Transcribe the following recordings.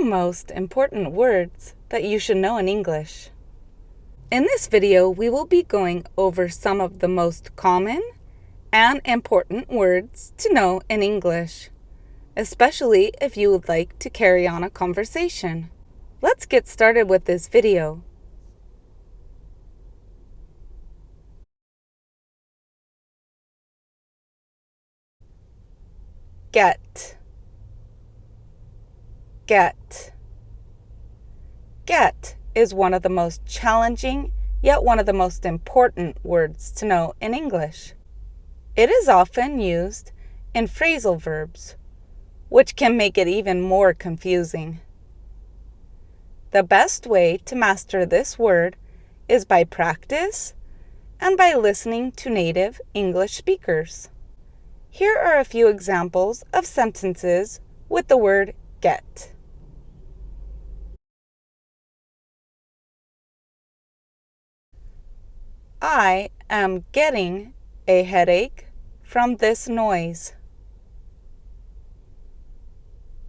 most important words that you should know in English. In this video, we will be going over some of the most common and important words to know in English, especially if you would like to carry on a conversation. Let's get started with this video. Get. Get. Get is one of the most challenging, yet one of the most important words to know in English. It is often used in phrasal verbs, which can make it even more confusing. The best way to master this word is by practice and by listening to native English speakers. Here are a few examples of sentences with the word get. I am getting a headache from this noise.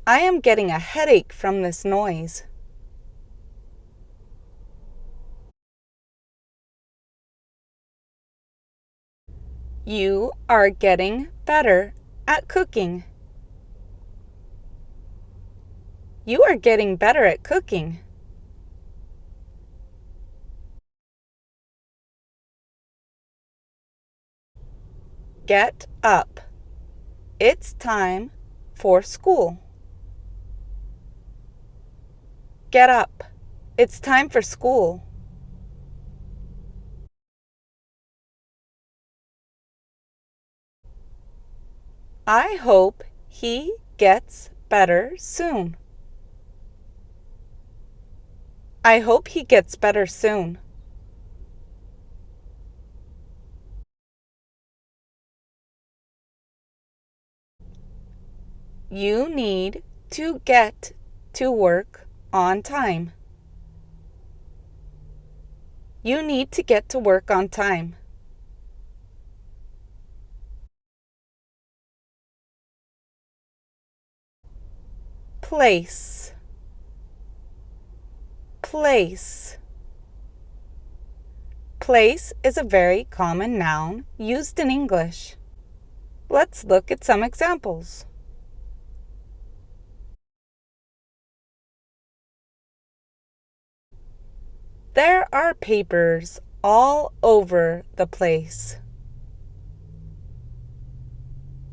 I am getting a headache from this noise. You are getting better at cooking. You are getting better at cooking. Get up. It's time for school. Get up. It's time for school. I hope he gets better soon. I hope he gets better soon. You need to get to work on time. You need to get to work on time. Place. Place. Place is a very common noun used in English. Let's look at some examples. There are papers all over the place.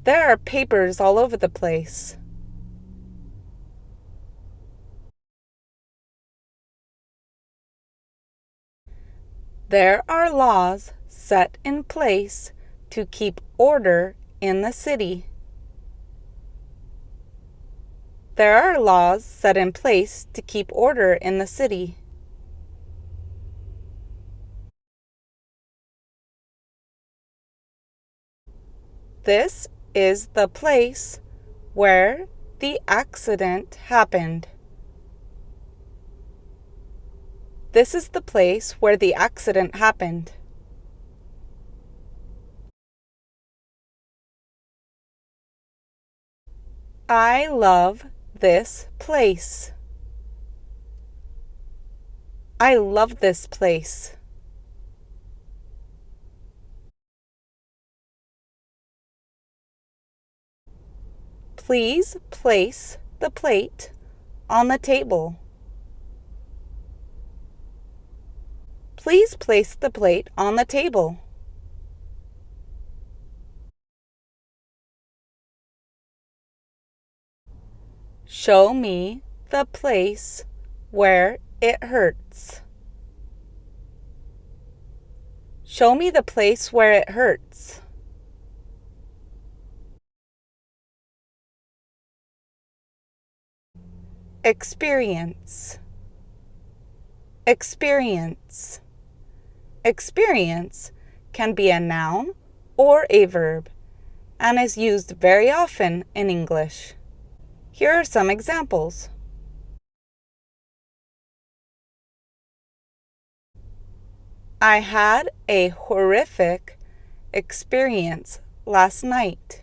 There are papers all over the place. There are laws set in place to keep order in the city. There are laws set in place to keep order in the city. This is the place where the accident happened. This is the place where the accident happened. I love this place. I love this place. Please place the plate on the table. Please place the plate on the table. Show me the place where it hurts. Show me the place where it hurts. Experience. Experience. Experience can be a noun or a verb and is used very often in English. Here are some examples. I had a horrific experience last night.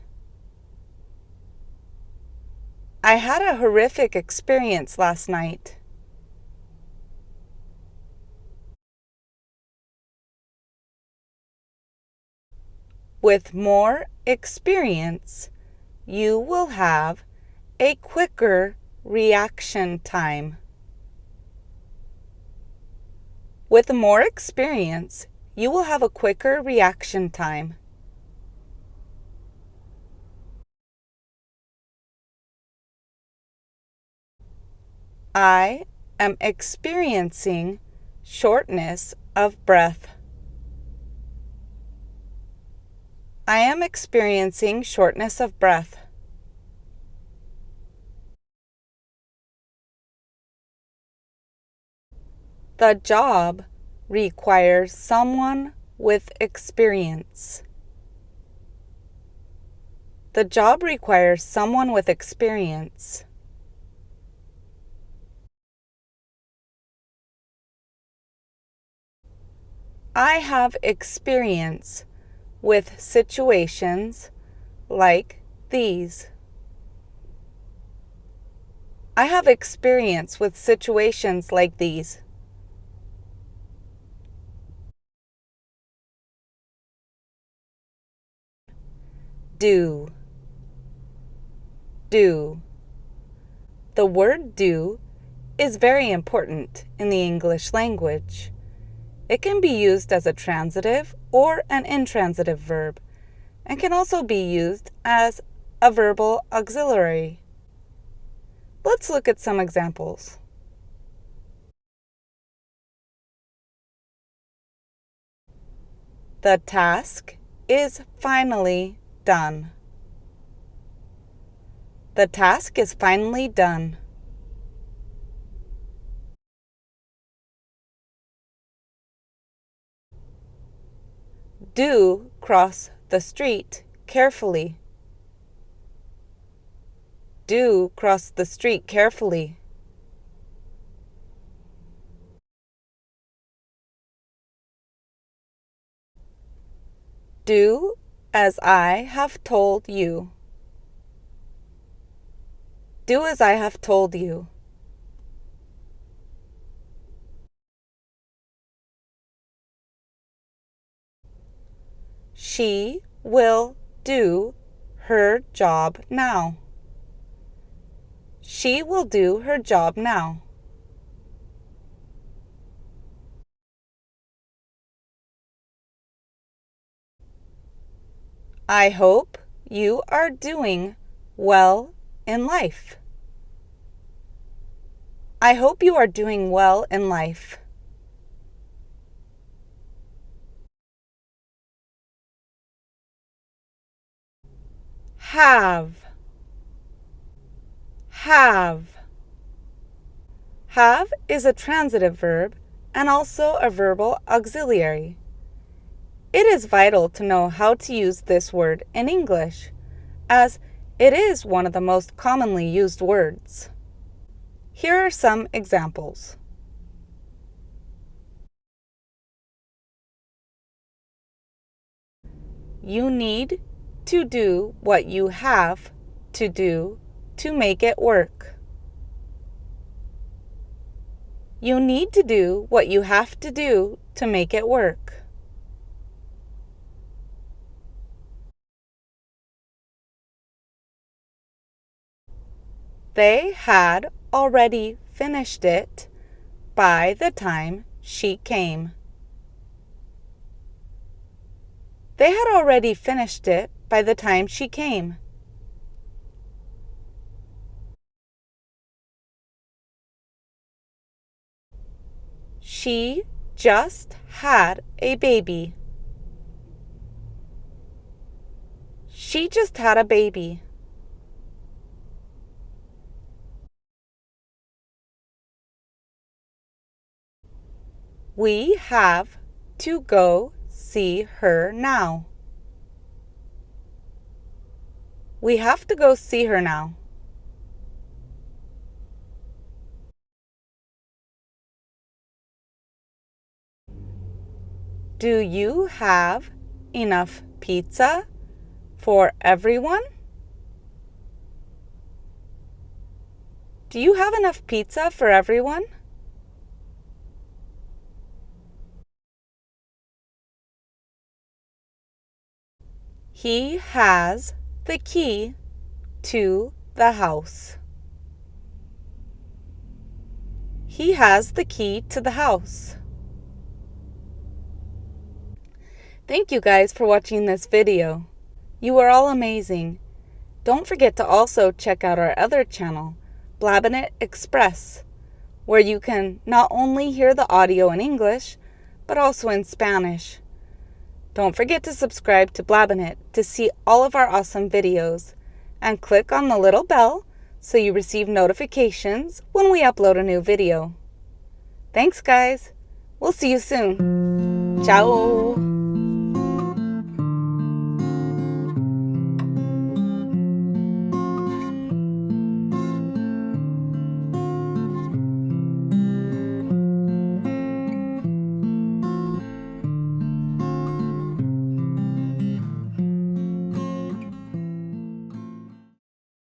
I had a horrific experience last night. With more experience, you will have a quicker reaction time. With more experience, you will have a quicker reaction time. I am experiencing shortness of breath. I am experiencing shortness of breath. The job requires someone with experience. The job requires someone with experience. I have experience with situations like these. I have experience with situations like these. Do. Do. The word do is very important in the English language. It can be used as a transitive or an intransitive verb, and can also be used as a verbal auxiliary. Let's look at some examples. The task is finally done. The task is finally done. Do cross the street carefully. Do cross the street carefully. Do as I have told you. Do as I have told you. She will do her job now. She will do her job now. I hope you are doing well in life. I hope you are doing well in life. Have. Have. Have is a transitive verb and also a verbal auxiliary. It is vital to know how to use this word in English, as it is one of the most commonly used words. Here are some examples. You need to do what you have to do to make it work. You need to do what you have to do to make it work. They had already finished it by the time she came. They had already finished it by the time she came. She just had a baby. She just had a baby. We have to go see her now. We have to go see her now. Do you have enough pizza for everyone? Do you have enough pizza for everyone? He has the key to the house. He has the key to the house. Thank you guys for watching this video. You are all amazing. Don't forget to also check out our other channel, Blabbinit Express, where you can not only hear the audio in English, but also in Spanish. Don't forget to subscribe to Blabbinit to see all of our awesome videos, and click on the little bell so you receive notifications when we upload a new video. Thanks, guys. We'll see you soon. Ciao.